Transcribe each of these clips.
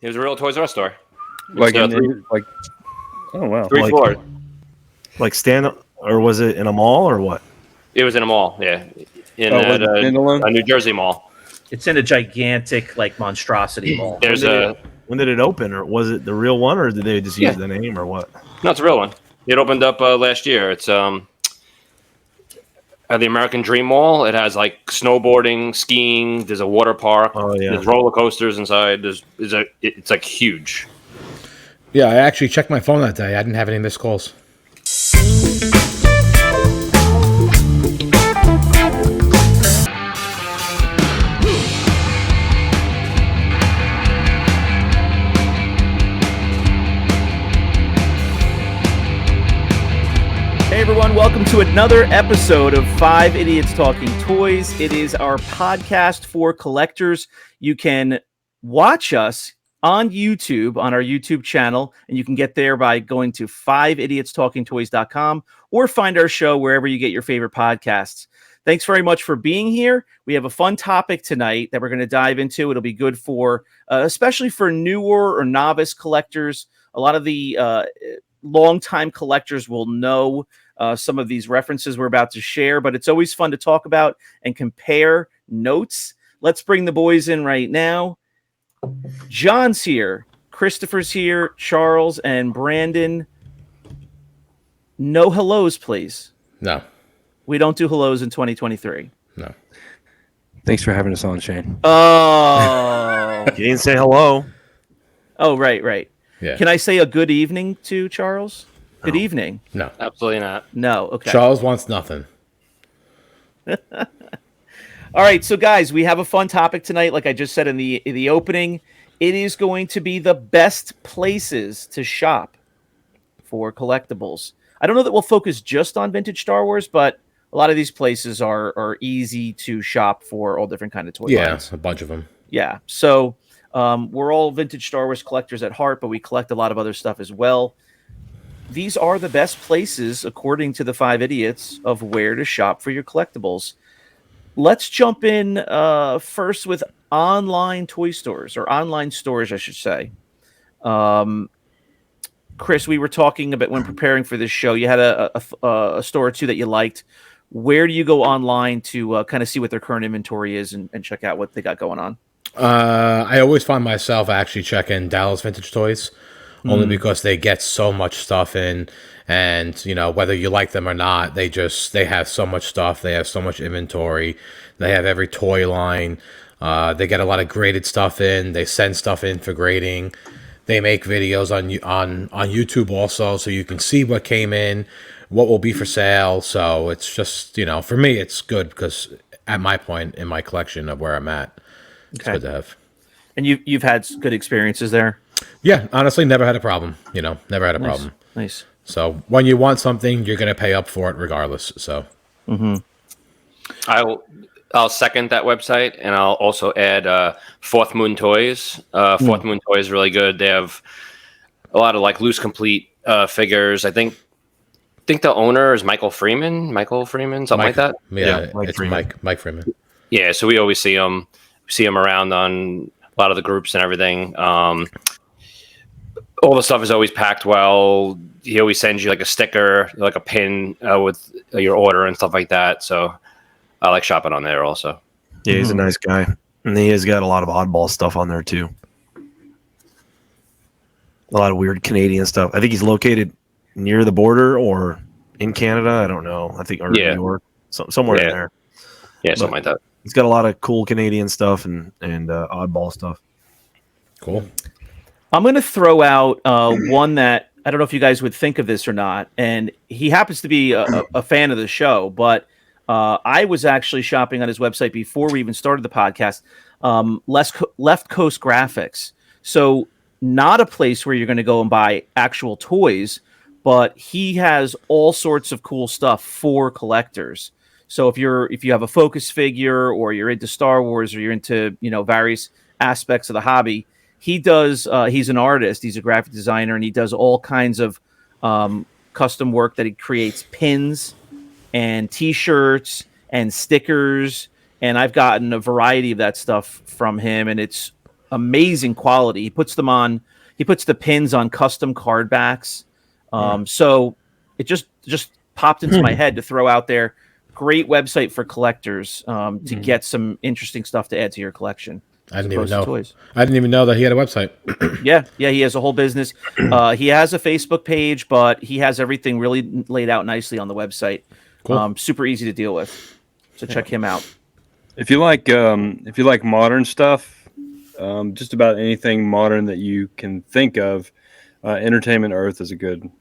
It was a real Toys R Us store. Like, Oh wow. Three floors. Like or was it in a mall or what? It was in a mall, yeah, Was it standalone? a New Jersey mall. It's in a gigantic, like, monstrosity mall. There's When did it open, or was it the real one, or did they just use the name, or what? no, it's a real one. It opened up last year. It's at the American Dream Mall. It has like snowboarding, skiing. There's a water park. Oh yeah. There's roller coasters inside. It's like huge. Yeah, I actually checked my phone that day. I didn't have any missed calls. Hey everyone, welcome to another episode of 5 Idiots Talking Toys. It is our podcast for collectors. You can watch us on YouTube, on our YouTube channel, and you can get there by going to 5idiotstalkingtoys.com or find our show wherever you get your favorite podcasts. Thanks very much for being here. We have a fun topic tonight that we're going to dive into. It'll be good for, especially for newer or novice collectors. A lot of the longtime collectors will know some of these references we're about to share, but it's always fun to talk about and compare notes. Let's bring the boys in right now. John's here, Christopher's here, Charles and Brandon. No hellos, please. No. We don't do hellos in 2023. No. Thanks for having us on, Shane. Oh. You didn't say hello. Oh, right. Yeah. Can I say a good evening to Charles? Good evening. No. Absolutely not. No, okay. Charles wants nothing. All right, so guys, we have a fun topic tonight. Like I just said in the opening, it is going to be the best places to shop for collectibles. I don't know that we'll focus just on vintage Star Wars, but a lot of these places are easy to shop for all different kind of toy lines. A bunch of them. Yeah, so we're all vintage Star Wars collectors at heart, but we collect a lot of other stuff as well. These are the best places, according to the 5 Idiots, of where to shop for your collectibles. Let's jump in first with online toy stores, or online stores, I should say. Chris, we were talking about when preparing for this show. You had a store or two that you liked. Where do you go online to kind of see what their current inventory is and check out what they got going on? I always find myself actually checking Dallas Vintage Toys, only because they get so much stuff in, and you know, whether you like them or not, they have so much stuff. They have so much inventory. They have every toy line. They get a lot of graded stuff in. They send stuff in for grading. They make videos on YouTube also, so you can see what came in, what will be for sale. So it's just, you know, for me, it's good because at my point in my collection of where I'm at, it's good to have. And you've had good experiences there? Yeah, honestly, never had a problem. You know, never had a problem. Nice. So when you want something, you're going to pay up for it regardless. So I'll second that website, and I'll also add Fourth Moon Toys. Fourth Moon Toys is really good. They have a lot of like loose complete figures. I think the owner is Michael Freeman, something like that. Yeah, it's Mike Freeman. Yeah, so we always see him around on a lot of the groups and everything. All the stuff is always packed well. He always sends you like a sticker, like a pin with your order and stuff like that. So I like shopping on there also. Yeah, he's a nice guy. And he has got a lot of oddball stuff on there too. A lot of weird Canadian stuff. I think he's located near the border or in Canada. I don't know. I think or New York. Somewhere in there. Yeah, something like that. He's got a lot of cool Canadian stuff and oddball stuff. Cool. I'm going to throw out one that I don't know if you guys would think of this or not, and he happens to be a fan of the show, but I was actually shopping on his website before we even started the podcast, Left Coast Graphics. So not a place where you're going to go and buy actual toys, but he has all sorts of cool stuff for collectors. So if you have a Focus figure or you're into Star Wars or you're into, you know, various aspects of the hobby, he does. He's an artist. He's a graphic designer, and he does all kinds of custom work that he creates pins and T-shirts and stickers. And I've gotten a variety of that stuff from him, and it's amazing quality. He puts the pins on custom card backs. So it just popped into my head to throw out there. Great website for collectors to get some interesting stuff to add to your collection. I didn't even know. Toys. I didn't even know that he had a website. Yeah, he has a whole business. He has a Facebook page, but he has everything really laid out nicely on the website. Cool. Super easy to deal with. So check him out. If you like modern stuff, just about anything modern that you can think of, Entertainment Earth is a good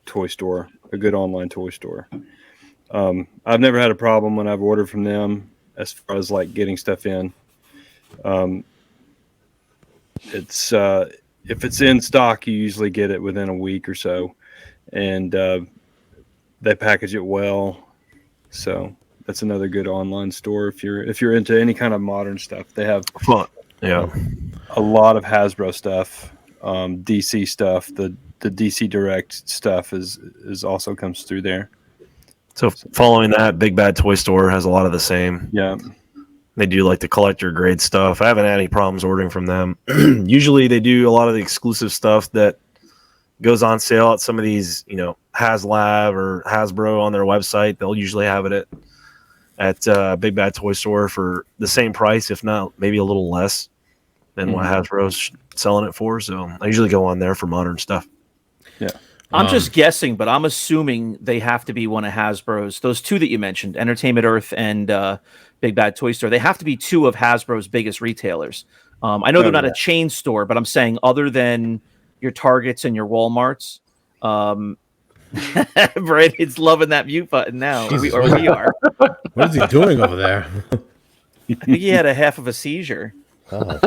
toy store, a good online toy store. I've never had a problem when I've ordered from them as far as like getting stuff in. It's if it's in stock, you usually get it within a week or so, and they package it well. So that's another good online store if you're into any kind of modern stuff. They have fun. Yeah, a lot of Hasbro stuff, DC stuff. The DC Direct stuff is also comes through there. So following that, Big Bad Toy Store has a lot of the same. Yeah. They do like the collector grade stuff. I haven't had any problems ordering from them. Usually they do a lot of the exclusive stuff that goes on sale at some of these, HasLab or Hasbro on their website. They'll usually have it at Big Bad Toy Store for the same price, if not maybe a little less than what Hasbro's selling it for. So I usually go on there for modern stuff. Yeah. I'm just guessing, but I'm assuming they have to be one of Hasbro's. Those two that you mentioned, Entertainment Earth and Big Bad Toy Store, they have to be two of Hasbro's biggest retailers. I know they're not a chain store, but I'm saying other than your Targets and your Walmarts. Brandon's loving that mute button now. We are. What is he doing over there? I think he had a half of a seizure. Oh.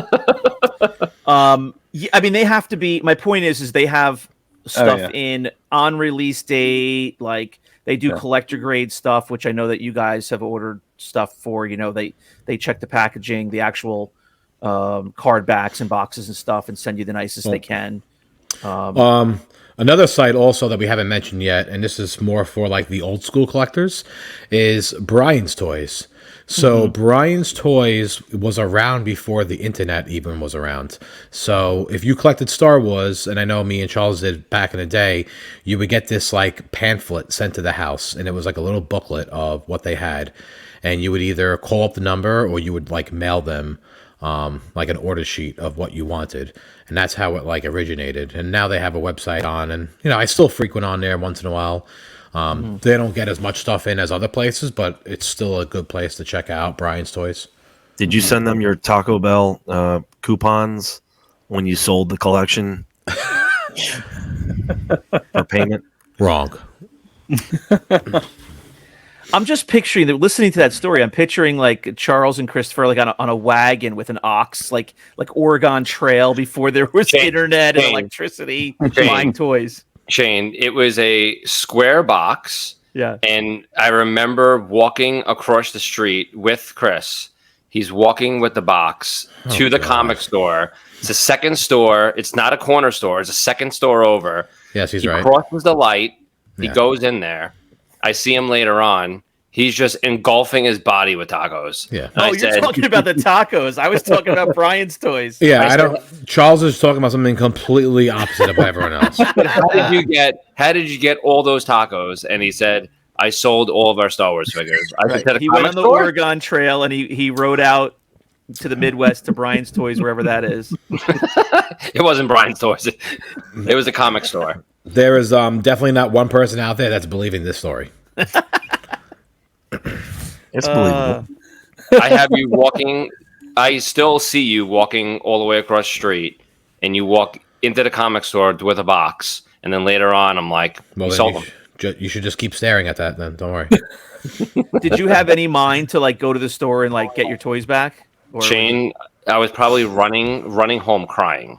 Yeah, I mean, they have to be. My point is they have stuff in on release date, like they do collector grade stuff, which I know that you guys have ordered stuff for. They check the packaging, the actual card backs and boxes and stuff, and send you the nicest they can. Another site also that we haven't mentioned yet, and this is more for like the old school collectors, is Brian's Toys. So Brian's Toys was around before the internet even was around. So if you collected Star Wars, and I know me and Charles did back in the day, you would get this like pamphlet sent to the house, and it was like a little booklet of what they had. And you would either call up the number or you would like mail them like an order sheet of what you wanted. And that's how it like originated. And now they have a website on, and I still frequent on there once in a while. They don't get as much stuff in as other places, but it's still a good place to check out Brian's Toys. Did you send them your Taco Bell coupons when you sold the collection for payment? Wrong. I'm just picturing that. Listening to that story, I'm picturing like Charles and Christopher like on a wagon with an ox, like Oregon Trail before there was internet and electricity, buying toys. Shane, it was a square box. Yeah. And I remember walking across the street with Chris. He's walking with the box to the comic store. It's a second store. It's not a corner store. It's a second store over. Yes, he's right. He crosses the light. He goes in there. I see him later on. He's just engulfing his body with tacos. Yeah. Oh, you're talking about the tacos. I was talking about Brian's Toys. Yeah, Charles is talking about something completely opposite of everyone else. How did you get all those tacos? And he said, I sold all of our Star Wars figures. He went on the Oregon Trail and he rode out to the Midwest to Brian's Toys, wherever that is. It wasn't Brian's Toys. It was a comic store. There is definitely not one person out there that's believing this story. It's believable. I have you walking. I still see you walking all the way across the street, and you walk into the comic store with a box, and then later on, I'm like, well, sold them. You should just keep staring at that. Then don't worry. Did you have any mind to like go to the store and like get your toys back? Or Shane, I was probably running home crying.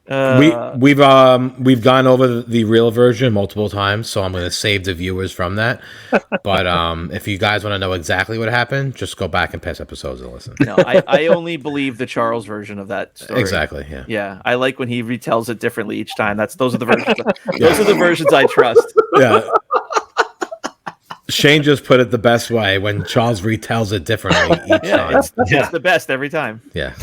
We've gone over the real version multiple times, so I'm going to save the viewers from that. But if you guys want to know exactly what happened, just go back and past episodes and listen. No, I only believe the Charles version of that story. Exactly. Yeah. Yeah, I like when he retells it differently each time. Those are the versions. Those are the versions I trust. Yeah. Shane just put it the best way when Charles retells it differently each time. It's the best every time. Yeah.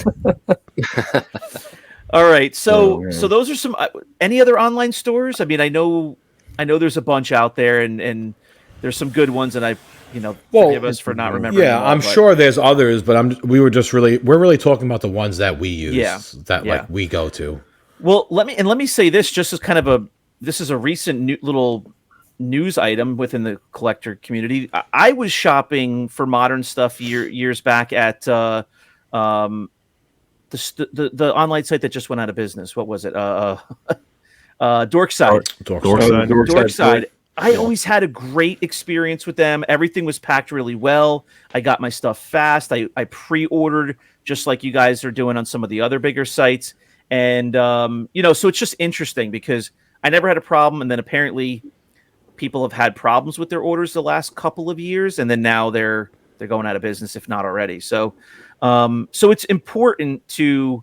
All right, so man. so those are some any other online stores? I mean, I know there's a bunch out there, and there's some good ones, and forgive us for not remembering. Yeah, them all, I'm but- sure there's others, but we're really talking about the ones that we use, Yeah. we go to. Well, let me say this just as kind of this is a recent little news item within the collector community. I was shopping for modern stuff years back at the online site that just went out of business. What was it? Dorkside. Dorkside. I always had a great experience with them. Everything was packed really well. I got my stuff fast. I pre-ordered just like you guys are doing on some of the other bigger sites. And, so it's just interesting because I never had a problem. And then apparently people have had problems with their orders the last couple of years. And then now they're going out of business, if not already. So it's important to,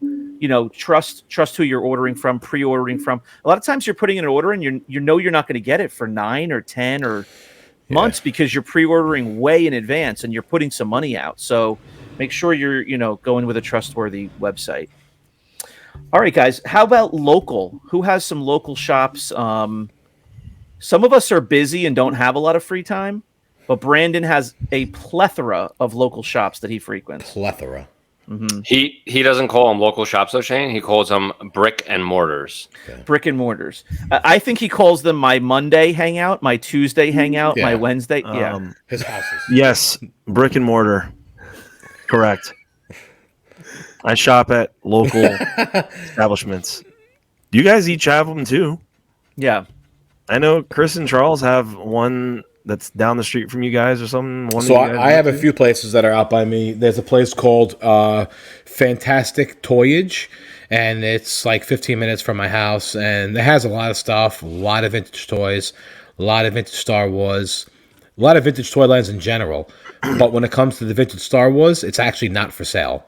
trust who you're ordering from, pre-ordering from. A lot of times you're putting in an order and you're not going to get it for 9 or 10 or months because you're pre-ordering way in advance and you're putting some money out. So make sure you're, going with a trustworthy website. All right, guys, how about local? Who has some local shops? Some of us are busy and don't have a lot of free time, but Brandon has a plethora of local shops that he frequents. Plethora. Mm-hmm. He doesn't call them local shops, though, Shane. He calls them brick and mortars. Okay. Brick and mortars. I think he calls them my Monday hangout, my Tuesday hangout, my Wednesday. His houses. Yes, brick and mortar. Correct. I shop at local establishments. You guys each have them too. Yeah. I know Chris and Charles have one that's down the street from you guys or something. So I have a few places that are out by me. There's a place called Fantastic Toyage, and it's like 15 minutes from my house, and it has a lot of stuff, a lot of vintage toys, a lot of vintage Star Wars, a lot of vintage toy lines in general. But when it comes to the vintage Star Wars, it's actually not for sale.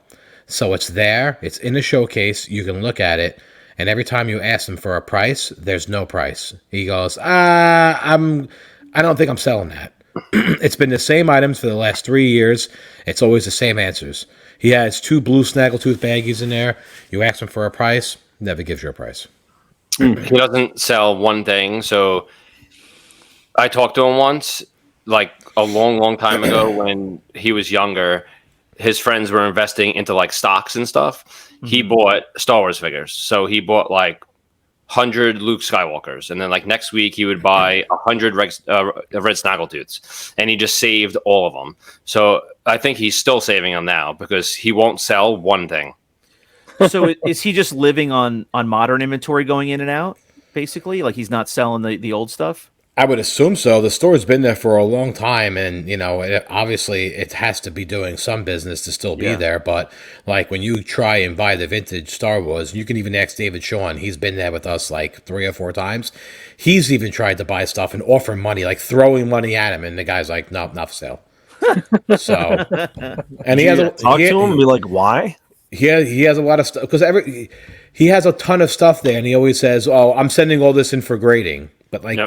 So it's there, it's in a showcase, you can look at it, and every time you ask him for a price, there's no price. He goes, I don't think I'm selling that. It's been the same items for the last 3 years. It's always the same answers. He has 2 blue snaggletooth baggies in there. You ask him for a price, never gives you a price. He doesn't sell one thing. So I talked to him once, like a long, long time ago when he was younger. His friends were investing into like stocks and stuff. Mm-hmm. He bought Star Wars figures. So he bought like 100 Luke Skywalkers, and then like next week he would buy 100 red snaggletooths, and he just saved all of them. So I think he's still saving them now because he won't sell one thing. So is he just living on modern inventory going in and out, basically? Like he's not selling the old stuff? I would assume so. The store's been there for a long time, and obviously it has to be doing some business to still be there. But like when you try and buy the vintage Star Wars, you can even ask David Sean. He's been there with us like 3 or 4 times. He's even tried to buy stuff and offer money, like throwing money at him, and the guy's like, "No, not for sale." So, and he has talk to him and be like, "Why?" He has a lot of stuff because he has a ton of stuff there, and he always says, "Oh, I'm sending all this in for grading." But like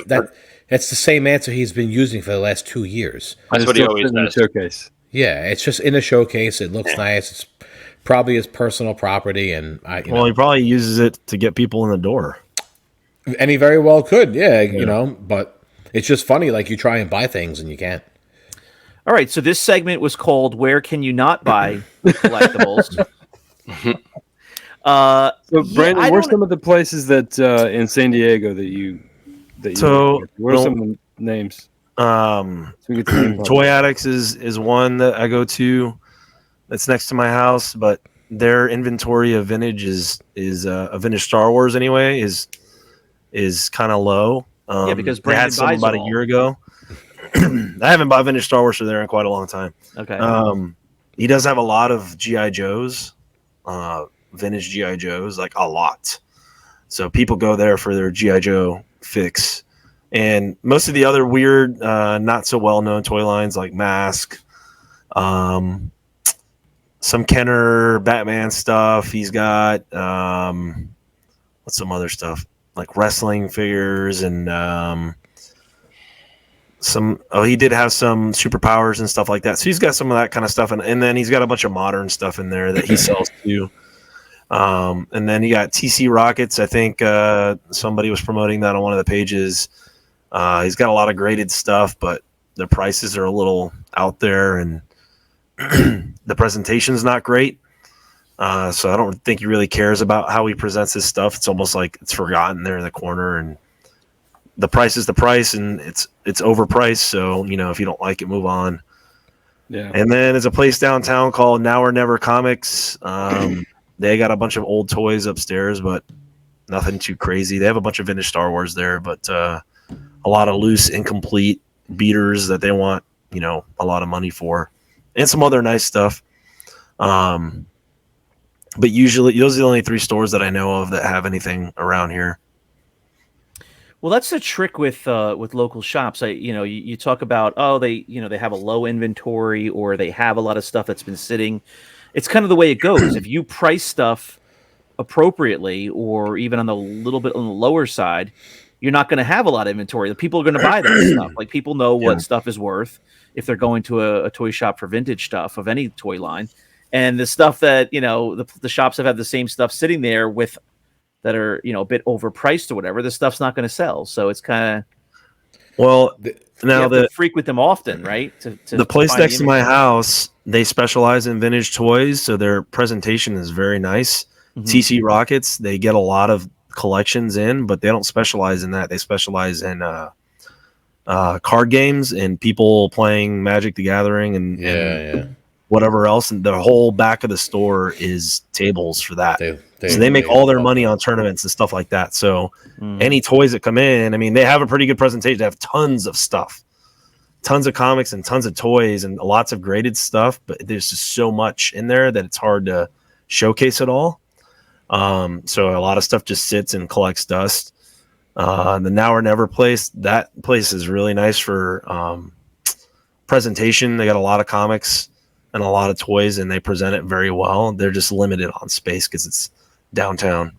that's the same answer he's been using for the last 2 years. That's what he always does. Showcase. Yeah, it's just in a showcase. It looks nice. It's probably his personal property, and he probably uses it to get people in the door. And he very well could, But it's just funny. Like you try and buy things and you can't. All right, so this segment was called "Where Can You Not Buy Collectibles?" So Brandon, where's some of the places that in San Diego that you what are some of the names? Toy Addicts is one that I go to that's next to my house, but their inventory of vintage is a vintage Star Wars anyway is kind of low. Because they Brandon had some buys about them a all. year ago. I haven't bought vintage Star Wars for there in quite a long time. Okay. He does have a lot of GI Joes, vintage GI Joes, like a lot. So people go there for their GI Joe fix. And most of the other weird, not so well known toy lines like Mask, some Kenner Batman stuff. He's got what's some other stuff like wrestling figures and he did have some superpowers and stuff like that. So he's got some of that kind of stuff, and then he's got a bunch of modern stuff in there that he sells too. And then you got TC Rockets. I think somebody was promoting that on one of the pages. He's got a lot of graded stuff, but the prices are a little out there, and the presentation's not great. So I don't think he really cares about how he presents his stuff. It's almost like it's forgotten there in the corner, and the price is the price, and it's overpriced. So, if you don't like it, move on. Yeah. And then there's a place downtown called Now or Never Comics. They got a bunch of old toys upstairs, but nothing too crazy. They have a bunch of vintage Star Wars there, but a lot of loose, incomplete beaters that they want, a lot of money for, and some other nice stuff. But usually those are the only 3 stores that I know of that have anything around here. Well, that's the trick with local shops. You talk about, they have a low inventory, or they have a lot of stuff that's been sitting. It's kind of the way it goes. If you price stuff appropriately, or even on the little bit on the lower side, you're not going to have a lot of inventory. The people are going to buy that stuff. Like, people know what stuff is worth if they're going to a toy shop for vintage stuff of any toy line. And the stuff that, the shops have had the same stuff sitting there with that are, a bit overpriced or whatever, the stuff's not going to sell. So it's kind of, well, now the frequent them often, right? The place next to my house, they specialize in vintage toys, so their presentation is very nice. Mm-hmm. TC Rockets, they get a lot of collections in, but they don't specialize in that. They specialize in card games and people playing Magic the Gathering and whatever else. And the whole back of the store is tables for that. So they make all their money on tournaments and stuff like that. So any toys that come in, I mean, they have a pretty good presentation. They have tons of stuff, tons of comics and tons of toys and lots of graded stuff, but there's just so much in there that it's hard to showcase it all. So a lot of stuff just sits and collects dust. The Now or Never place, that place is really nice for presentation. They got a lot of comics and a lot of toys, and they present it very well. They're just limited on space because it's downtown.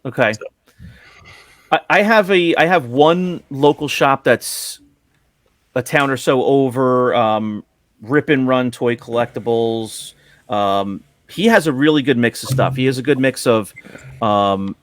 Okay. So. I have one local shop that's a town or so over, Rip and Run Toy Collectibles. He has a really good mix of stuff. He has a good mix of, a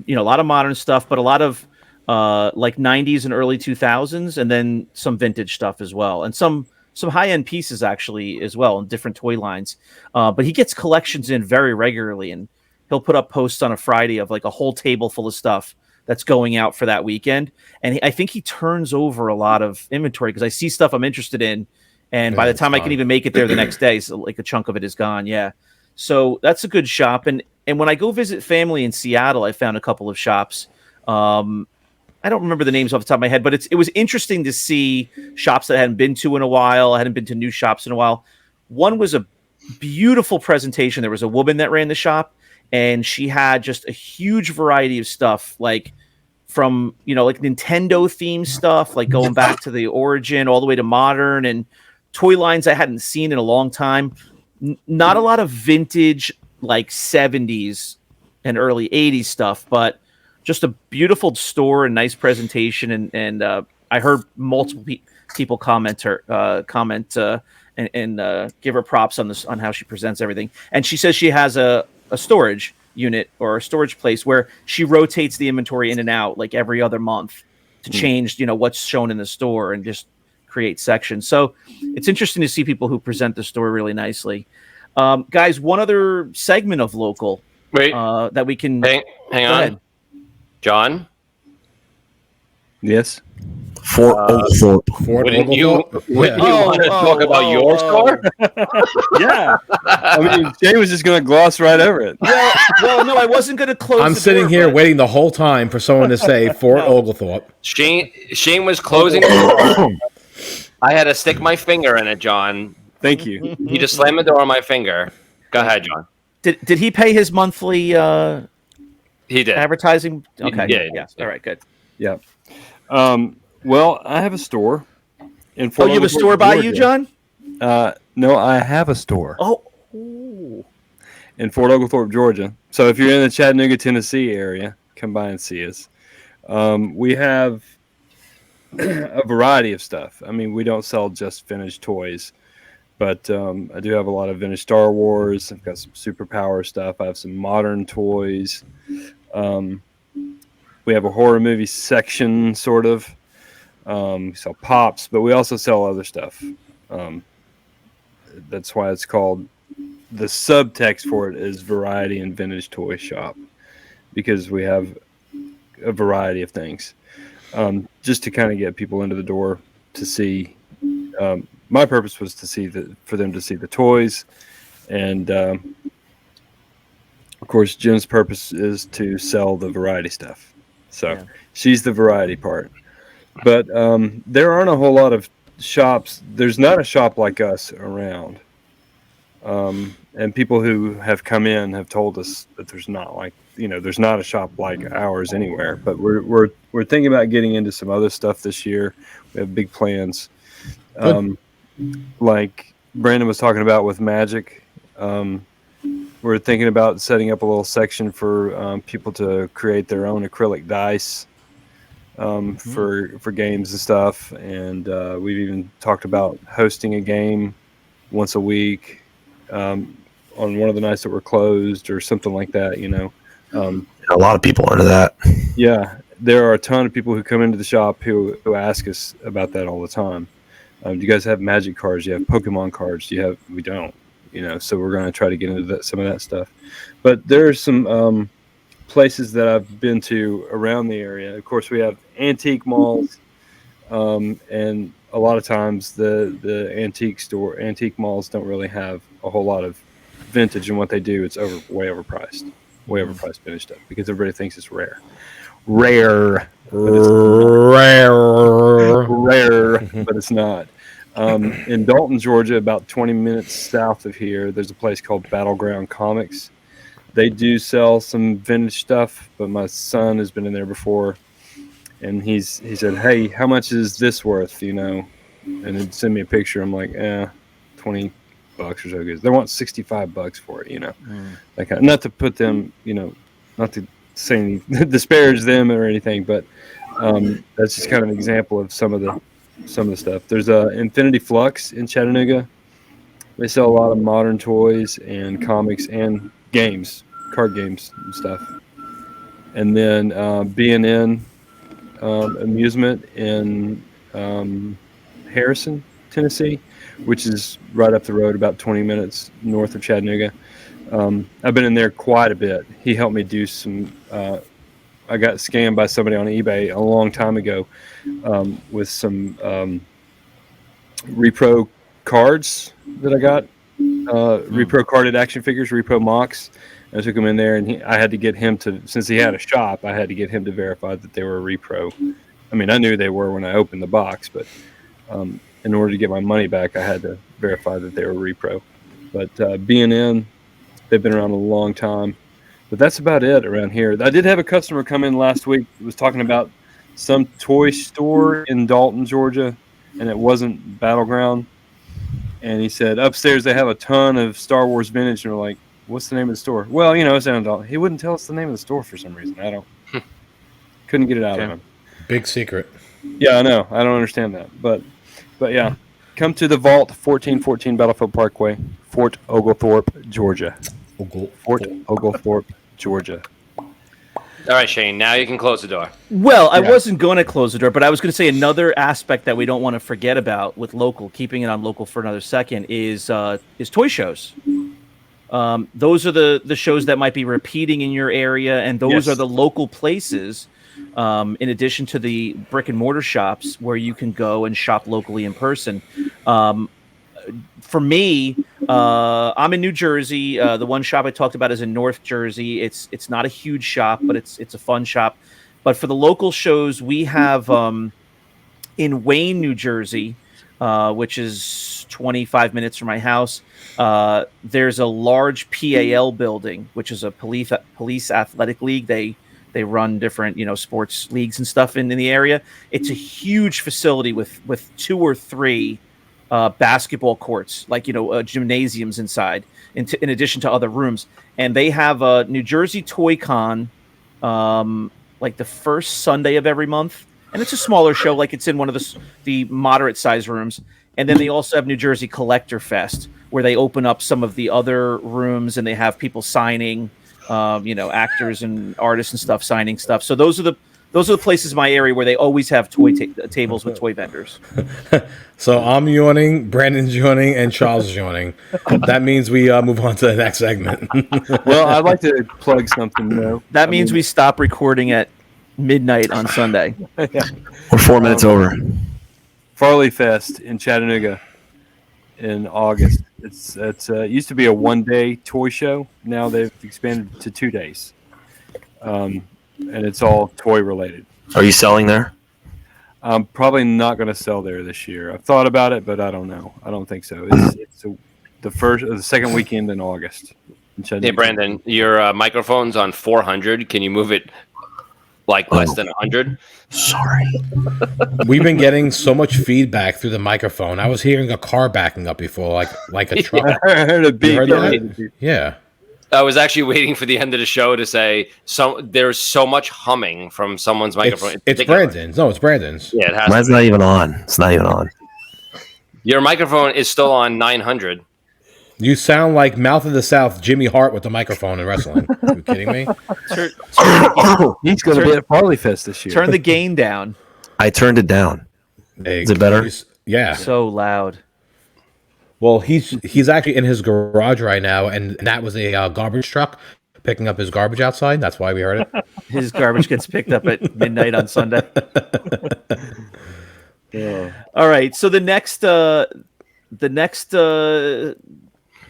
lot of modern stuff, but a lot of like 90s and early 2000s, and then some vintage stuff as well, and some high-end pieces actually as well in different toy lines. But he gets collections in very regularly, and he'll put up posts on a Friday of like a whole table full of stuff that's going out for that weekend. And I think he turns over a lot of inventory because I see stuff I'm interested in, and by the time I can even make it there the next day, so like a chunk of it is gone. Yeah. So that's a good shop. And when I go visit family in Seattle, I found a couple of shops. I don't remember the names off the top of my head, but it was interesting to see shops that I hadn't been to in a while. I hadn't been to new shops in a while. One was a beautiful presentation. There was a woman that ran the shop, and she had just a huge variety of stuff, like from, like Nintendo themed stuff, like going back to the origin all the way to modern, and toy lines I hadn't seen in a long time. Not a lot of vintage, like 70s and early 80s stuff, but just a beautiful store and nice presentation. And I heard multiple people comment and give her props on how she presents everything. And she says she has a storage unit or a storage place where she rotates the inventory in and out like every other month to change, what's shown in the store and just create sections. So it's interesting to see people who present the store really nicely. Guys, one other segment of local that we can hang on. Ahead. John? Yes. Fort Oglethorpe. Wouldn't you want to talk about your store? Yeah. I mean, Shane was just going to gloss right over it. Well, no, I wasn't going to close. I'm sitting here waiting the whole time for someone to say Fort Oglethorpe. Shane was closing the door. I had to stick my finger in it, John. Thank you. He just slammed the door on my finger. Go ahead, John. Did he pay his monthly he did advertising? Okay. Yeah. Yes. All right, good. Yeah. Well, I have a store in Fort you have a store by you, John? No, I have a store. Oh. In Fort Oglethorpe, Georgia. So if you're in the Chattanooga, Tennessee area, come by and see us. We have a variety of stuff. I mean, we don't sell just vintage toys, but I do have a lot of vintage Star Wars. I've got some superpower stuff. I have some modern toys. We have a horror movie section, sort of. We sell pops, but we also sell other stuff. That's why it's called, the subtext for it is variety and vintage toy shop, because we have a variety of things, just to kind of get people into the door to see. My purpose was for them to see the toys, and of course Jim's purpose is to sell the variety stuff. So she's the variety part. But there aren't a whole lot of shops. There's not a shop like us around. And people who have come in have told us that there's not a shop like ours anywhere. But we're thinking about getting into some other stuff this year. We have big plans. Like Brandon was talking about with Magic. We're thinking about setting up a little section for people to create their own acrylic dice. For games and stuff, and we've even talked about hosting a game once a week on one of the nights that we're closed or something like that. A lot of people are into that. Yeah, there are a ton of people who come into the shop who ask us about that all the time. Do you guys have Magic cards? Do you have Pokemon cards? We don't. So we're going to try to get into some of that stuff. But there are some places that I've been to around the area. Of course, we have antique malls, and a lot of times the antique malls don't really have a whole lot of vintage, and what they do, it's way overpriced vintage stuff, because everybody thinks it's rare, but it's not. In Dalton, Georgia, about 20 minutes south of here, there's a place called Battleground Comics. They do sell some vintage stuff, but my son has been in there before, and he said, "Hey, how much is this worth?" And he'd send me a picture. I'm like, $20 or so. They want $65 for it. Like, not to put them, not to say disparage them or anything, but that's just kind of an example of some of the stuff. There's a Infinity Flux in Chattanooga. They sell a lot of modern toys and comics and games, card games and stuff. And then B&N Amusement in Harrison, Tennessee, which is right up the road, about 20 minutes north of Chattanooga. I've been in there quite a bit. He helped me do some. I got scammed by somebody on eBay a long time ago with some repro cards that I got. Repro carded action figures, repro mocks. I took him in there, and I had to get him to, since he had a shop, I had to get him to verify that they were repro. I mean, I knew they were when I opened the box, but in order to get my money back, I had to verify that they were repro. But B&N, they've been around a long time. But that's about it around here. I did have a customer come in last week who was talking about some toy store in Dalton, Georgia, and it wasn't Battleground. And he said, upstairs they have a ton of Star Wars vintage. And we're like, what's the name of the store? Well, it's down in Dalton. He wouldn't tell us the name of the store for some reason. Couldn't get it out of him. Big secret. Yeah, I know. I don't understand that. But yeah, come to the Vault, 1414 Battlefield Parkway, Fort Oglethorpe, Georgia. Fort Oglethorpe, Georgia. All right, Shane, now you can close the door. Well, I wasn't going to close the door, but I was going to say another aspect that we don't want to forget about with local, keeping it on local for another second, is toy shows. Those are the shows that might be repeating in your area, and those are the local places, in addition to the brick-and-mortar shops, where you can go and shop locally in person. For me, I'm in New Jersey. The one shop I talked about is in North Jersey. It's not a huge shop, but it's a fun shop. But for the local shows, we have in Wayne, New Jersey, which is 25 minutes from my house. There's a large PAL building, which is a police athletic league. They run different sports leagues and stuff in the area. It's a huge facility with 2 or 3 basketball courts, like gymnasiums inside, in addition to other rooms. And they have a New Jersey Toy Con like the first Sunday of every month, and it's a smaller show, like it's in one of the moderate size rooms. And then they also have New Jersey Collector Fest, where they open up some of the other rooms and they have people signing, actors and artists and stuff signing stuff. So those are the places in my area where they always have tables with toy vendors. So I'm yawning, Brandon's yawning, and Charles is yawning. That means we move on to the next segment. Well, I'd like to plug something though. That means we stop recording at midnight on Sunday. We're 4 minutes over. Farley Fest in Chattanooga in August. It used to be a 1-day toy show. Now they've expanded to 2 days, and it's all toy related. Are you selling there? I'm probably not going to sell there this year. I've thought about it, but I don't know. I don't think so. It's the second weekend in August. Hey, Brandon, your microphone's on 400. Can you move it like less than 100? Sorry. We've been getting so much feedback through the microphone. I was hearing a car backing up before, like a truck. I heard a beep. You heard that? Yeah. I was actually waiting for the end of the show to say there's so much humming from someone's microphone. It's Brandon's. No, it's Brandon's. Yeah, it has. Mine's not even on. It's not even on. Your microphone is still on 900. You sound like Mouth of the South Jimmy Hart with the microphone in wrestling. Are you kidding me? He's going to be at Farley Fest this year. Turn the gain down. I turned it down. Is it better? Yeah. So loud. Well, he's actually in his garage right now, and that was a garbage truck picking up his garbage outside. That's why we heard it. His garbage gets picked up at midnight on Sunday. Yeah. All right. So the next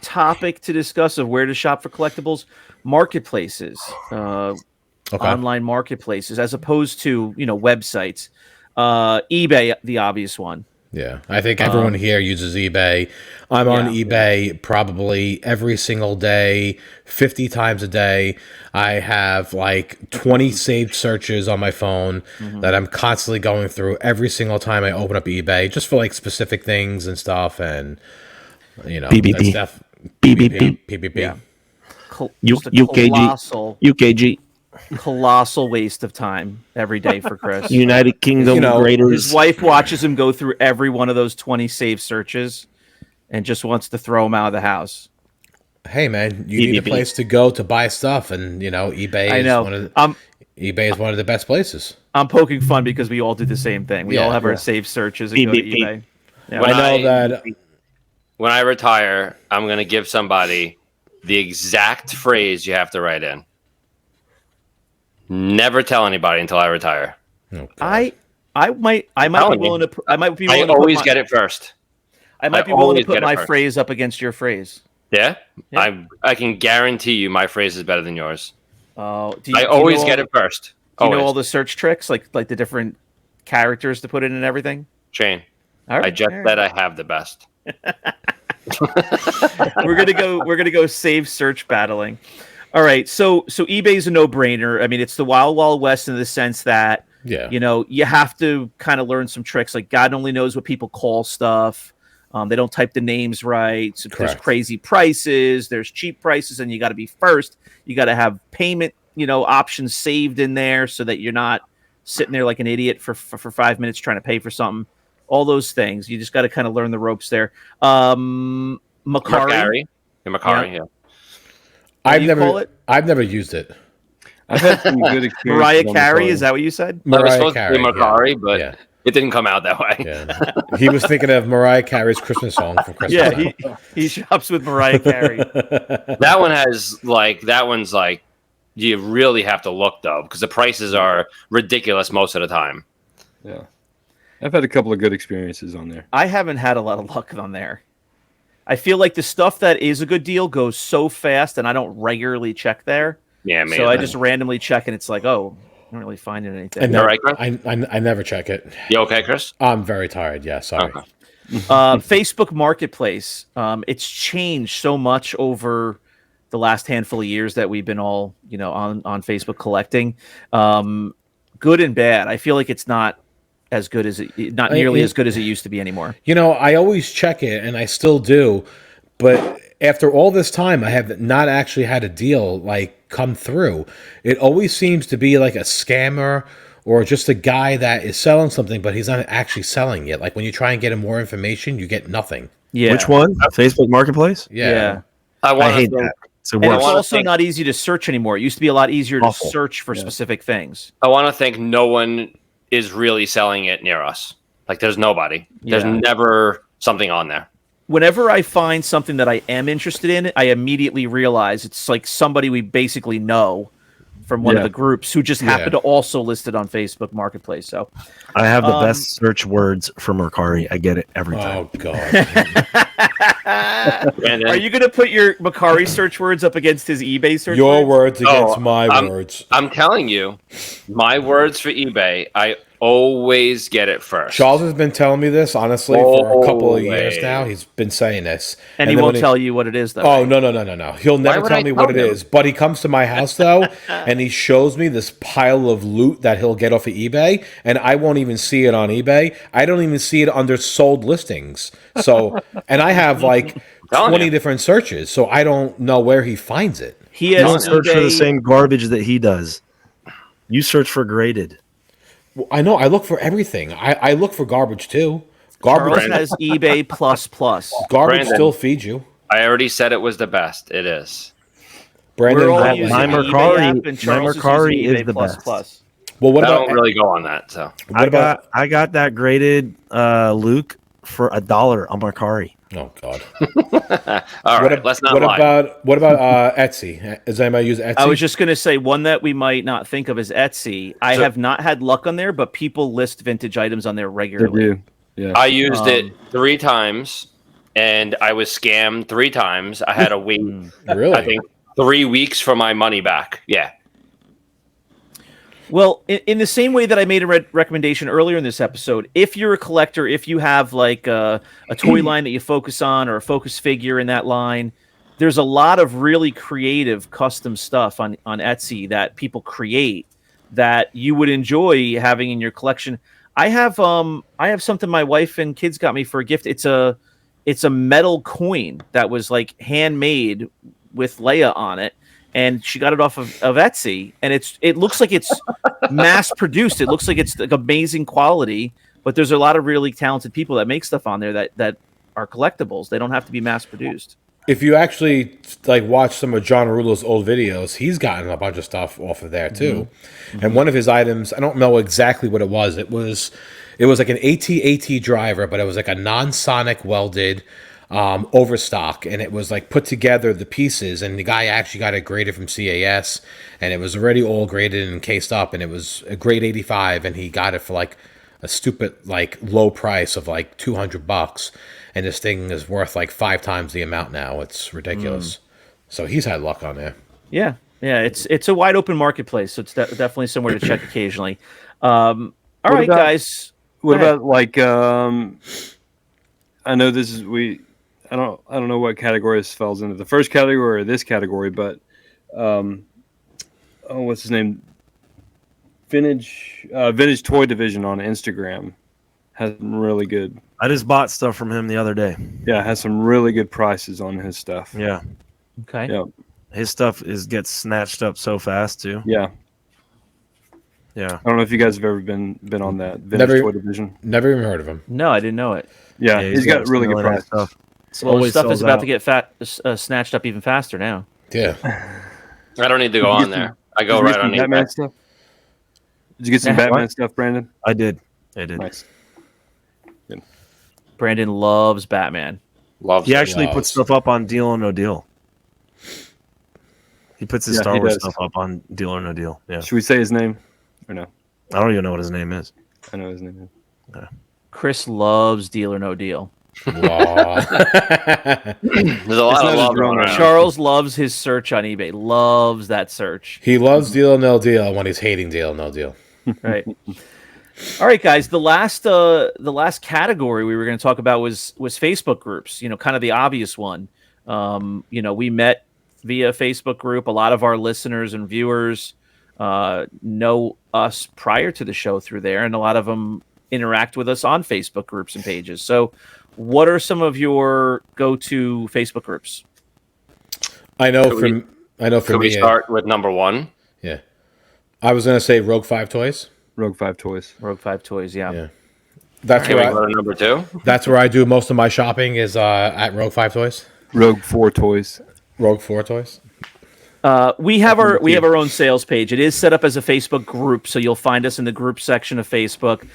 topic to discuss of where to shop for collectibles: marketplaces, online marketplaces, as opposed to websites. eBay, the obvious one. Yeah, I think everyone here uses eBay. I'm on eBay probably every single day, 50 times a day. I have like 20 saved searches on my phone that I'm constantly going through every single time I open up eBay, just for like specific things and stuff. And BBB. that's PBB. Yeah. UKG. Colossal waste of time every day for Chris. United Kingdom Raiders. His wife watches him go through every one of those 20 saved searches and just wants to throw him out of the house. Hey man, you need a place to go to buy stuff, and eBay. I know. eBay is one of the best places. I'm poking fun because we all do the same thing. We all have our saved searches and go to eBay. Yeah. I know that when I retire, I'm going to give somebody the exact phrase you have to write in. Never tell anybody until I retire. Oh, I might be willing to. I might be. Willing I always get it first. I might be willing to put my phrase up against your phrase. Yeah? I can guarantee you my phrase is better than yours. I always get it first. Do you know all the search tricks, like the different characters to put in and everything? Shane, I just said I have the best. We're gonna go save search battling. All right, so eBay is a no-brainer. I mean, it's the wild, wild west in the sense that you have to kind of learn some tricks. Like God only knows what people call stuff. They don't type the names right. So there's crazy prices. There's cheap prices, and you got to be first. You got to have payment, options saved in there so that you're not sitting there like an idiot for 5 minutes trying to pay for something. All those things. You just got to kind of learn the ropes there. Macari. Yeah. I've never used it. I've had some good experiences. Mariah Carey, is that what you said? Mariah Carey, but it didn't come out that way. Yeah. He was thinking of Mariah Carey's Christmas song from Christmas. Yeah, he shops with Mariah Carey. That one's like you really have to look though, because the prices are ridiculous most of the time. Yeah. I've had a couple of good experiences on there. I haven't had a lot of luck on there. I feel like the stuff that is a good deal goes so fast, and I don't regularly check there. Yeah, man. So I just randomly check, and it's like, oh, I don't really find anything. And I never check it. You okay, Chris? I'm very tired. Yeah, sorry. Okay. Facebook Marketplace. It's changed so much over the last handful of years that we've been all on Facebook collecting. Good and bad. I feel like it's not as good as not nearly as good as it used to be anymore. I always check it, and I still do, but after all this time, I have not actually had a deal come through. It always seems to be like a scammer or just a guy that is selling something, but he's not actually selling it. Like when you try and get him more information, you get nothing. Yeah. Which one? Facebook Marketplace? Yeah. I I want hate to think. that. It's the And it's worst. also not easy to search anymore. It used to be a lot easier to Awful. search for specific things. I want to think no one is really selling it near us. Like there's nobody. There's Yeah. never something on there. Whenever I find something that I am interested in, I immediately realize it's like somebody we basically know from one of the groups who just happened to also list it on Facebook Marketplace. So I have the best search words for Mercari. I get it every time. Oh God! Brandon, are you going to put your Macari search words up against his eBay search Your words? words against Oh, my words. I'm telling you, my words for eBay, I always get it first. Charles has been telling me this honestly for a couple of years Always. now. He's been saying this, And he then won't when tell you what it is, though. Oh right? no! He'll never would tell I me tell what it him? is. But he comes to my house though, and he shows me this pile of loot that he'll get off of eBay, and I won't even see it on eBay. I don't even see it under sold listings. So, and I have like Telling 20 you. different searches, so I don't know where he finds it. He You has don't search for the eBay- same garbage that he does. You search for graded. Well, I know. I look for everything. I look for garbage too. Charles Garbage, has eBay plus plus. garbage Brandon. still feeds you. I already said it was the best. It is. Brandon, We're all what- using my eBay Mercari- app, and my Charles Mercari is using is eBay the plus best. plus. well, what I about don't really go on that. So what about? I got that graded Luke for $1 on Mercari. Oh God! all right, let's not lie. What about Etsy? Does anybody use Etsy? I was just going to say one that we might not think of is Etsy. I So- have not had luck on there, but people list vintage items on there They regularly. do. Yeah. I used it 3 times, and I was scammed 3 times. I had to wait, really. I think, 3 weeks for my money back. Yeah. Well, in the same way that I made a recommendation earlier in this episode, if you're a collector, if you have like a toy line that you focus on or a focus figure in that line, there's a lot of really creative custom stuff on Etsy that people create that you would enjoy having in your collection. I have something my wife and kids got me for a gift. It's a metal coin that was like handmade with Leia on it. And she got it off of Etsy, and it looks like it's mass produced. It looks like it's like amazing quality, but there's a lot of really talented people that make stuff on there that are collectibles. They don't have to be mass produced. If you actually like watch some of John Rulo's old videos, he's gotten a bunch of stuff off of there too. Mm-hmm. And one of his items, I don't know exactly what it was. It was like an AT-AT driver, but it was like a non-sonic welded overstock, and it was like put together the pieces, and the guy actually got it graded from CAS, and it was already all graded and cased up, and it was a grade 85, and he got it for like a stupid like low price of like $200, and this thing is worth like 5 times the amount now. It's ridiculous. So he's had luck on there. Yeah, it's a wide open marketplace, so it's definitely somewhere to check occasionally. All right, guys. What about like I know this is I don't know what category this falls into, the first category or this category, but what's his name? Vintage Toy Division on Instagram has some really good. I just bought stuff from him the other day. Yeah, has some really good prices on his stuff. Yeah. Okay. Yeah. His stuff gets snatched up so fast too. Yeah. Yeah. I don't know if you guys have ever been on that Vintage Toy Division. Never even heard of him. No, I didn't know it. Yeah, he's got really good prices. stuff. Well, Always stuff sells is about out. to get snatched up even faster now. Yeah. I don't need to go on there. I go Did you right get on some Batman eBay. stuff? Did you get some Yeah. Batman What? stuff, Brandon? I did. Nice. Brandon loves Batman. Loves He it. actually Loves. puts stuff up on Deal or No Deal. He puts his Yeah, Star he Wars does. stuff up on Deal or No Deal. Yeah. Should we say his name or no? I don't even know what his name is. I know his name. Chris loves Deal or No Deal. Wow. There's a lot not of his love real going name. around. Charles loves his search on eBay. Loves that search. He loves Deal or No Deal when he's hating Deal or No Deal. Right. All right, guys. The last category we were going to talk about was Facebook groups. You know, kind of the obvious one. We met via Facebook group. A lot of our listeners and viewers know us prior to the show through there, and a lot of them interact with us on Facebook groups and pages. So, what are some of your go-to Facebook groups? I know Could for Could we me. start with number 1? Yeah. I was gonna say Rogue 5 Toys. Rogue 5 Toys. Rogue 5 Toys, yeah. That's Can we where go to number 2? that's where I do most of my shopping is at Rogue 5 Toys. Rogue 4 Toys. Rogue 4 Toys. We have our own sales page. It is set up as a Facebook group, so you'll find us in the group section of Facebook.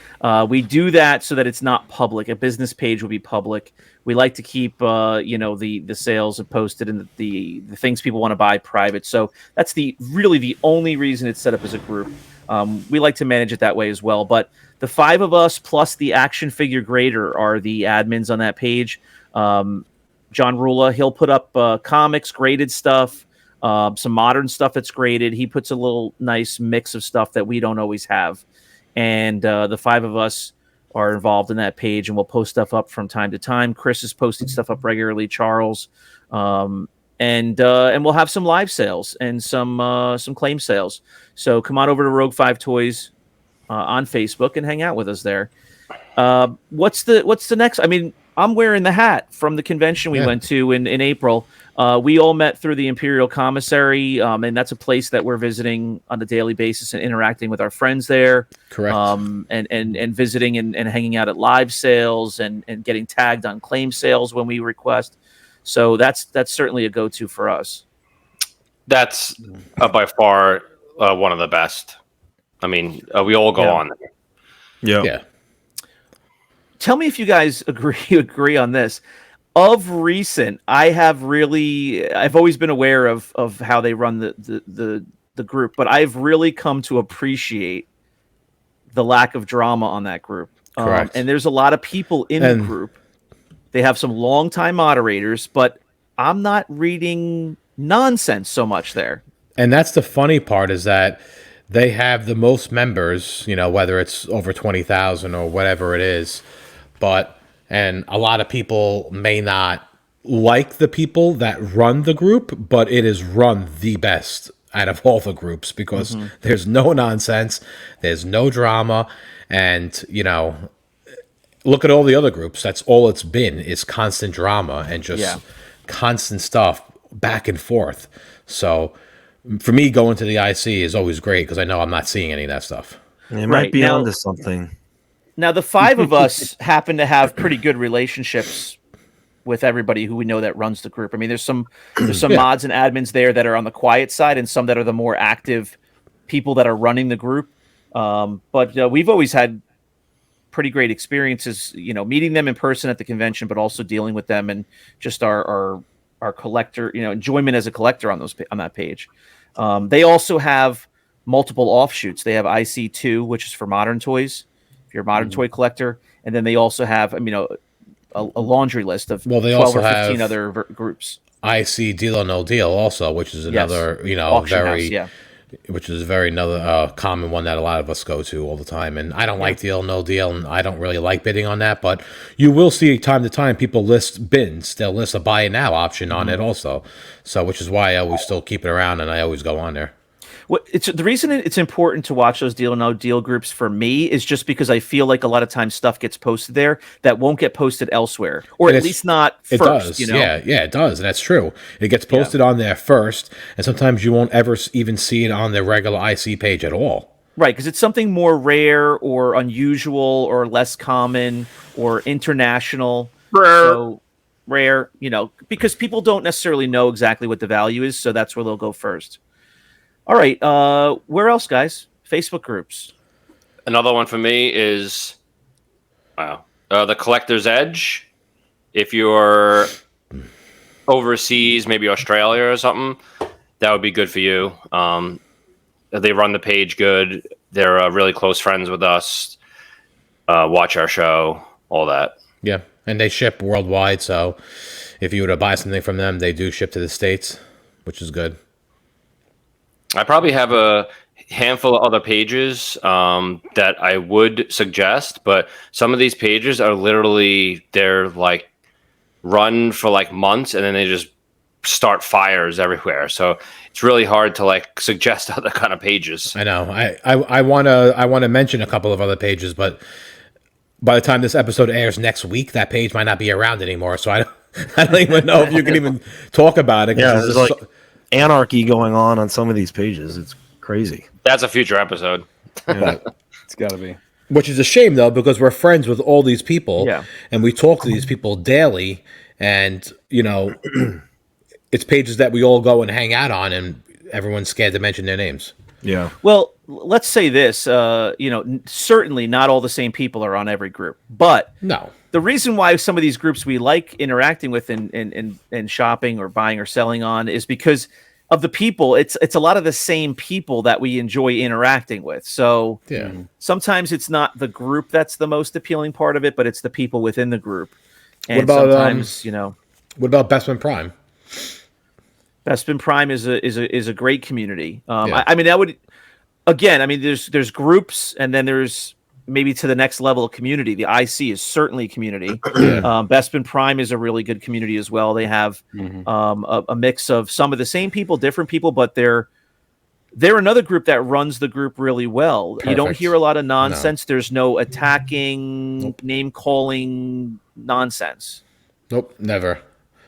We do that so that it's not public. A business page will be public. We like to keep the sales posted and the things people want to buy private. So that's really the only reason it's set up as a group. We like to manage it that way as well. But the 5 of us plus the action figure grader are the admins on that page. John Rula, he'll put up comics, graded stuff. Some modern stuff that's graded. He puts a little nice mix of stuff that we don't always have. And the 5 of us are involved in that page, and we'll post stuff up from time to time. Chris is posting stuff up regularly, Charles. And we'll have some live sales and some claim sales. So come on over to Rogue 5 Toys on Facebook and hang out with us there. What's the next? I mean, I'm wearing the hat from the convention we went to in April. We all met through the Imperial Commissary, and that's a place that we're visiting on a daily basis and interacting with our friends there. Correct. And visiting and hanging out at live sales and getting tagged on claim sales when we request. So that's certainly a go-to for us. That's by far one of the best. I mean, we all go on there. Yeah. Tell me if you guys agree on this. Of recent, I've always been aware of how they run the group, but I've really come to appreciate the lack of drama on that group. Correct. And there's a lot of people in the group. They have some longtime moderators, but I'm not reading nonsense so much there. And that's the funny part is that they have the most members, whether it's over 20,000 or whatever it is, and a lot of people may not like the people that run the group, but it is run the best out of all the groups because there's no nonsense, there's no drama, and look at all the other groups. That's all it's been is constant drama and just constant stuff back and forth. So for me, going to the IC is always great because I know I'm not seeing any of that stuff. It might be onto something. Now, the 5 of us happen to have pretty good relationships with everybody who we know that runs the group. I mean, there's some mods and admins there that are on the quiet side and some that are the more active people that are running the group. But we've always had pretty great experiences, meeting them in person at the convention, but also dealing with them and just our collector, enjoyment as a collector on that page. They also have multiple offshoots. They have IC2, which is for modern toys, if you're a modern toy collector, and then they also have, a laundry list of 12 or 15 other groups. IC Deal or No Deal also, which is another, which is another common one that a lot of us go to all the time. And I don't like Deal or No Deal, and I don't really like bidding on that. But you will see time to time people list bins. They'll list a buy it now option on it also. So, which is why I always still keep it around and I always go on there. It's the reason it's important to watch those Deal or No Deal groups for me is just because I feel like a lot of times stuff gets posted there that won't get posted elsewhere, or at least not first. It does. Yeah, it does, and that's true. It gets posted on there first, and sometimes you won't ever even see it on the regular IC page at all. Right, because it's something more rare or unusual or less common or international. So rare, because people don't necessarily know exactly what the value is, so that's where they'll go first. All right. Where else, guys? Facebook groups. Another one for me is the Collector's Edge. If you're overseas, maybe Australia or something, that would be good for you. They run the page good. They're really close friends with us. Watch our show, all that. Yeah, and they ship worldwide. So if you were to buy something from them, they do ship to the States, which is good. I probably have a handful of other pages that I would suggest, but some of these pages are they're like run for like months and then they just start fires everywhere. So it's really hard to suggest other kind of pages. I know. I want to mention a couple of other pages, but by the time this episode airs next week, that page might not be around anymore. So I don't even know if you can even talk about it. Yeah, there's anarchy going on some of these pages. It's crazy. That's a future episode. Yeah. It's got to be. Which is a shame, though, because we're friends with all these people, Yeah. and we talk to these people daily, and, you know, it's pages that we all go and hang out on, and everyone's scared to mention their names. Yeah. Well, let's say this, certainly not all the same people are on every group, but No. the reason why some of these groups we like interacting with and shopping or buying or selling on is because of the people. It's a lot of the same people that we enjoy interacting with. So Yeah. sometimes it's not the group that's the most appealing part of it, but it's the people within the group. And What about, sometimes, What about Bestman Prime? Bespin Prime is a great community. Yeah. I mean, that would, again, I mean, there's groups, and then there's maybe to the next level of community. The IC is certainly a community. Bespin Prime is a really good community as well. They have a mix of some of the same people, different people, but they're another group that runs the group really well. You don't Perfect. hear a lot of nonsense. No. There's no attacking, name calling nonsense. Nope, never.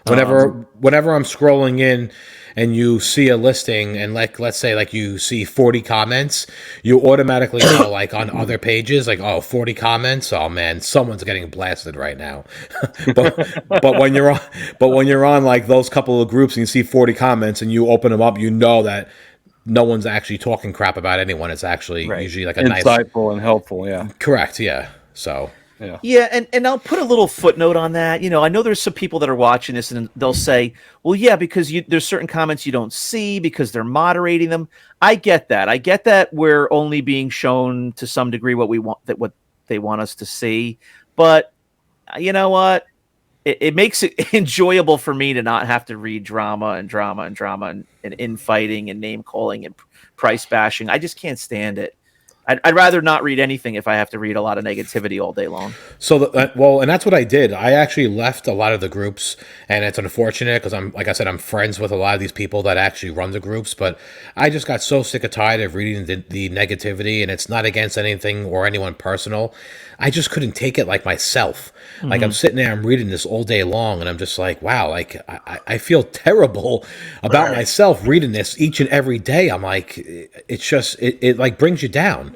Whenever I'm scrolling in and you see a listing and let's say you see 40 comments, you automatically know on other pages 40 comments. Oh man, someone's getting blasted right now. but when you're on those couple of groups and you see 40 comments and you open them up, you know that no one's actually talking crap about anyone. It's actually usually a nice, insightful and helpful. Yeah. Correct. Yeah. So. Yeah, and I'll put a little footnote on that. I know there's some people that are watching this and they'll say, well, yeah, because there's certain comments you don't see because they're moderating them. I get that. I get that we're only being shown to some degree what they want us to see. But you know what? It makes it enjoyable for me to not have to read drama and infighting and name calling and price bashing. I just can't stand it. I'd rather not read anything if I have to read a lot of negativity all day long. So, and that's what I did. I actually left a lot of the groups, and it's unfortunate because I'm friends with a lot of these people that actually run the groups, but I just got so sick and tired of reading the negativity, and it's not against anything or anyone personal. I just couldn't take it myself. I'm sitting there, I'm reading this all day long, and I'm just wow, I feel terrible about myself reading this each and every day. I'm it's just, it brings you down.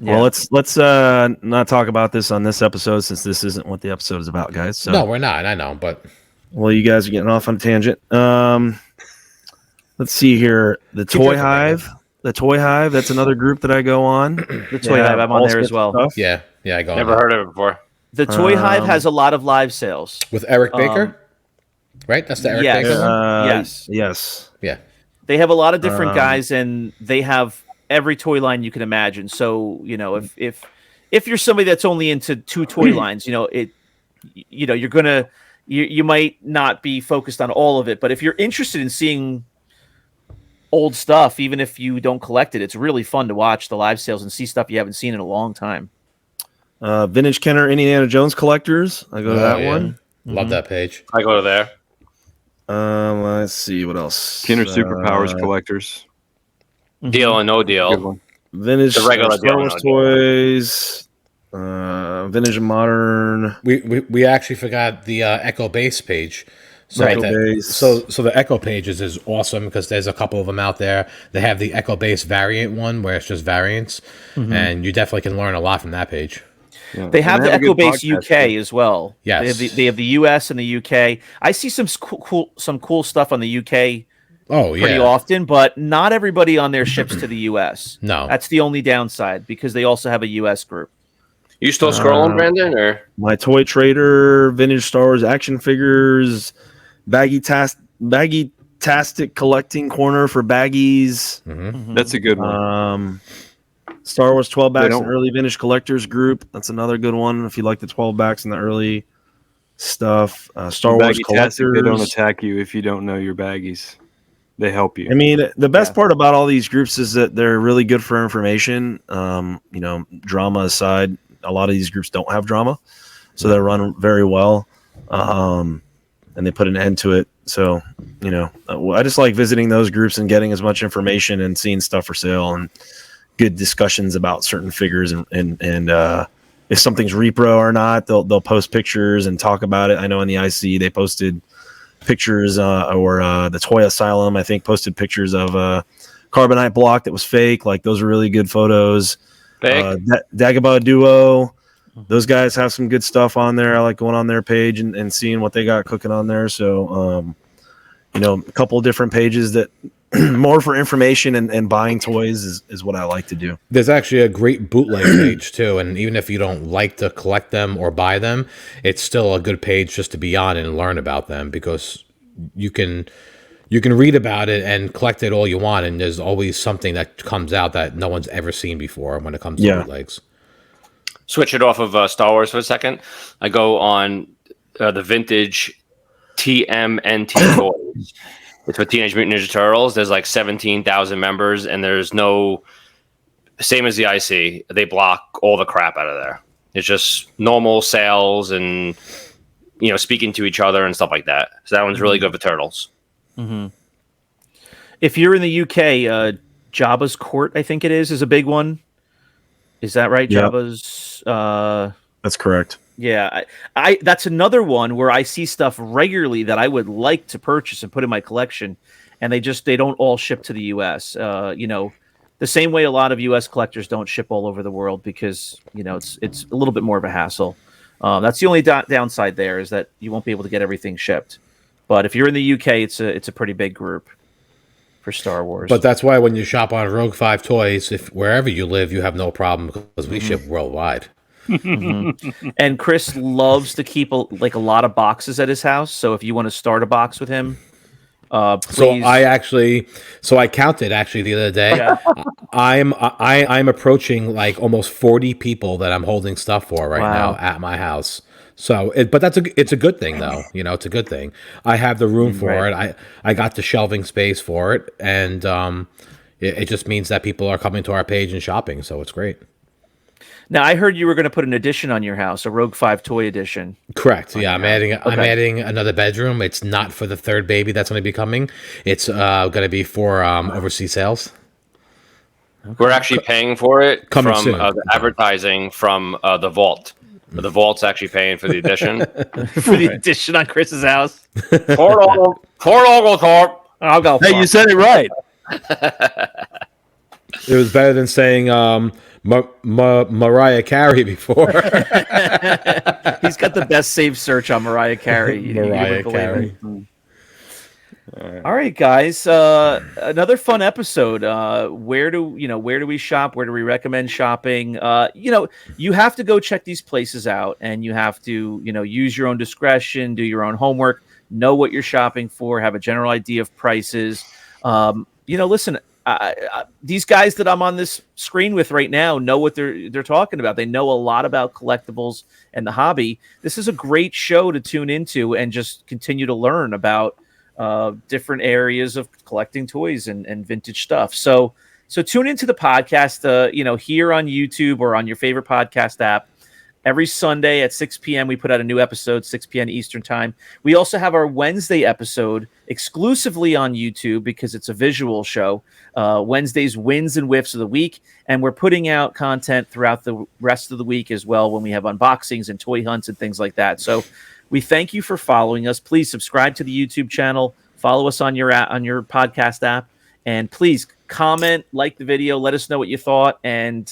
Yeah. Well, let's not talk about this on this episode since this isn't what the episode is about, guys. So. No, we're not. I know, but you guys are getting off on a tangent. Let's see here. The Toy Hive. The Toy Hive. That's another group that I go on. The Toy Hive. I'm on there as well. Stuff. Yeah, I go. Never heard of it before. The Toy Hive has a lot of live sales with Eric Baker. Right, that's the Eric Baker one. Yes. Yeah. They have a lot of different guys, and they have every toy line you can imagine. So, if you're somebody that's only into two toy lines, you might not be focused on all of it. But if you're interested in seeing old stuff, even if you don't collect it, it's really fun to watch the live sales and see stuff you haven't seen in a long time. Vintage Kenner Indiana Jones collectors. I go to that one. Love that page. I go to there. Let's see what else. Kenner Superpowers collectors. Deal or no deal. Vintage The regular Star Wars toys. Vintage and modern. We actually forgot the Echo Base page. So so the Echo pages is awesome because there's a couple of them out there. They have the Echo Base variant one where it's just variants, and you definitely can learn a lot from that page. Yeah. They have the Echo Base UK as well. Yes, they have the US and the UK. I see some cool stuff on the UK. Pretty often, but not everybody on there ships to the US. No, that's the only downside because they also have a US group. You still scrolling, Brandon? Or my Toy Trader, vintage Star Wars action figures, baggy-tastic collecting corner for baggies. That's a good one. Star Wars 12 backs and early vintage collectors group. That's another good one if you like the 12 backs and the early stuff. Star Wars collectors. They don't attack you if you don't know your baggies. They help you. I mean, the best part about all these groups is that they're really good for information. Drama aside, a lot of these groups don't have drama, so they run very well, and they put an end to it. So, I just like visiting those groups and getting as much information and seeing stuff for sale and good discussions about certain figures and if something's repro or not, they'll post pictures and talk about it. I know in the IC they posted pictures or the Toy Asylum, I think, posted pictures of a carbonite block that was fake. Those are really good photos. Big. Dagobah Duo. Those guys have some good stuff on there. I like going on their page and seeing what they got cooking on there. So, a couple of different pages that more for information and buying toys is what I like to do. There's actually a great bootleg page too, and even if you don't like to collect them or buy them, it's still a good page just to be on and learn about them, because you can read about it and collect it all you want, and there's always something that comes out that no one's ever seen before when it comes to bootlegs. Switch it off of Star Wars for a second. I go on the vintage TMNT toys. It's for Teenage Mutant Ninja Turtles. There's like 17,000 members, and there's no, same as the IC, they block all the crap out of there. It's just normal sales and, speaking to each other and stuff like that. So that one's really good for Turtles. Mm-hmm. If you're in the UK, Jabba's Court, I think it is a big one. Is that right? Yep. Jabba's. That's correct. Yeah, I that's another one where I see stuff regularly that I would like to purchase and put in my collection, and they don't all ship to the U.S. The same way a lot of U.S. collectors don't ship all over the world because it's a little bit more of a hassle. That's the only downside there, is that you won't be able to get everything shipped. But if you're in the UK, it's a pretty big group for Star Wars. But that's why when you shop on Rogue 5 Toys, if wherever you live, you have no problem because we ship worldwide. Mm-hmm. And Chris loves to keep a lot of boxes at his house. So if you want to start a box with him, please. So I counted actually the other day. Yeah. I'm approaching like almost 40 people that I'm holding stuff for right now at my house. So, but it's a good thing though. It's a good thing. I have the room for it. I got the shelving space for it, and it just means that people are coming to our page and shopping. So it's great. Now I heard you were going to put an addition on your house, a Rogue 5 toy edition. Correct. Yeah, I'm adding another bedroom. It's not for the third baby that's going to be coming. It's going to be for overseas sales. We're actually paying for it Coming from soon. the advertising from the Vault. The Vault's actually paying for the addition. For the addition on Chris's house. Fort Oglethorpe. I'll go. Hey, you said it right. It was better than saying Mariah Carey before. He's got the best saved search on Mariah Carey. Mariah Carey. All right, guys. Another fun episode. Where do we shop? Where do we recommend shopping? You have to go check these places out, and you have to, use your own discretion, do your own homework, know what you're shopping for, have a general idea of prices. Listen, these guys that I'm on this screen with right now know what they're talking about. They know a lot about collectibles and the hobby. This is a great show to tune into and just continue to learn about different areas of collecting toys and vintage stuff. So tune into the podcast, here on YouTube or on your favorite podcast app. Every Sunday at 6 p.m. we put out a new episode, 6 p.m. Eastern time. We also have our Wednesday episode exclusively on YouTube because it's a visual show. Wednesday's wins and whiffs of the week. And we're putting out content throughout the rest of the week as well when we have unboxings and toy hunts and things like that. So we thank you for following us. Please subscribe to the YouTube channel. Follow us on your podcast app. And please comment, like the video. Let us know what you thought. And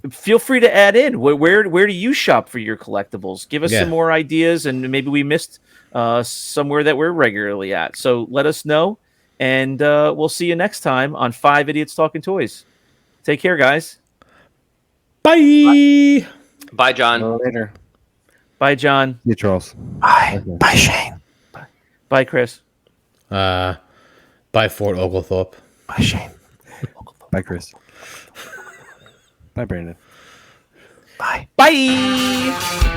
feel free to add in. Where do you shop for your collectibles? Give us some more ideas, and maybe we missed somewhere that we're regularly at. So let us know, and we'll see you next time on 5 Idiots Talking Toys. Take care, guys. Bye. Bye, John. Later. Bye, John. Yeah, Charles. Bye. Okay. Bye, Shane. Bye, Chris. Bye, Fort Oglethorpe. Bye, Shane. Bye, Chris. Bye, Brandon. Bye. Bye.